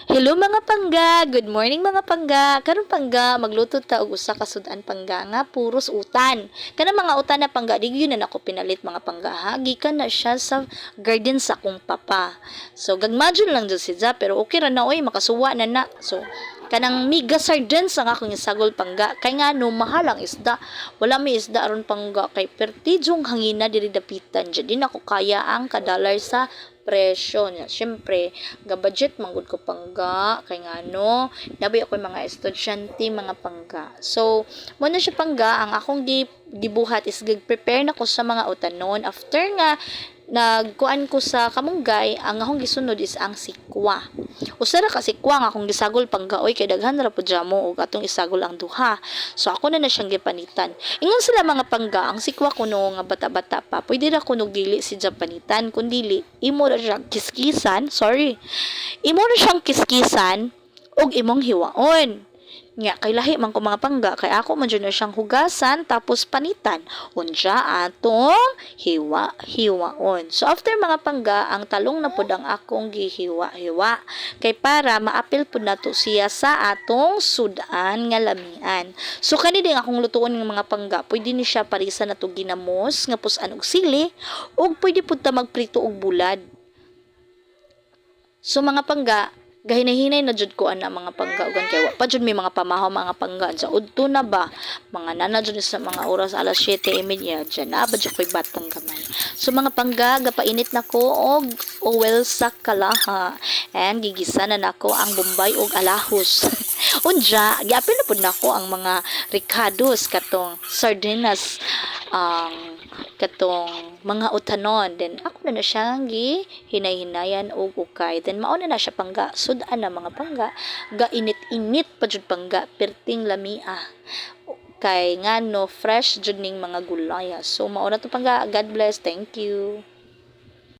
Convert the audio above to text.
Hello mga pangga, good morning mga pangga. Karon pangga magluto ta og usa ka sudan pangga nga puros utan. Kana mga utan na pangga di gyud na nako pinalit mga pangga ha. Gikan na siya sa garden sa akong papa. So gagmadyon lang jud siya pero okay ra na oy makasuwa na na. So kanang miga sardines ang akong isagol pangga kay nga no mahal ang isda. Wala may isda aron pangga kay pertidyong hangina diri dapitan. Di nako kaya ang kadalar sa presyo niya. Siyempre, ga-budget manggod ko pangga kay ngano, nabi ako mga estudyante mga pangga. So, mo na siya pangga ang akong gibuhat is prepare na ko sa mga utanon after nga nagkuan ko sa kamunggay ang akong gisunod is ang sikwa. Usa ra ka sikwa nga akong gisagol panggaoy kay daghan ra pud jamo og atong isagol ang duha. So ako na siyang gipanitan. Ingon sila mga pangga ang sikwa kuno nga bata-bata pa. Pwede ra kuno dili si Japanitan kun dili imo ra siyang kiskisan, sorry. Imo ra siyang kiskisan og imong hiwaon. Nga kay lahi man ko mga pangga kay ako man jud na siyang hugasan tapos panitan unja atong hiwaon. So after mga pangga ang talong na pud ang akong gihiwa-hiwa kay para maapil pud nato siya sa atong sudan nga lamian. So kani ding akong lutuon ng mga pangga pwede ni siya parisa nato ginamos nga pusan og sili ug pwede pud ta magprito og bulad. So mga pangga gahinay-hinay na jud ko ana mga pangga ugan kay wa pa jud may mga pamahaw mga pangga sa udto na ba mga nana jud sa mga oras alas 7:30 dyan na ba jud koy batang gamay. So mga pangga gapainit nako og oil sa kalaha and gigisa na nako ang bombay og alahos. Unja giapil na pud nako ang mga ricados katong sardinas katong mga utanon then ako na siyang hinay-hinayan og ukay then mao na siya pangga sudan na mga pangga gainit-init pa jud pangga perting lamia kay ngano fresh jud ning mga gulaya so mao na to pangga. God bless, thank you.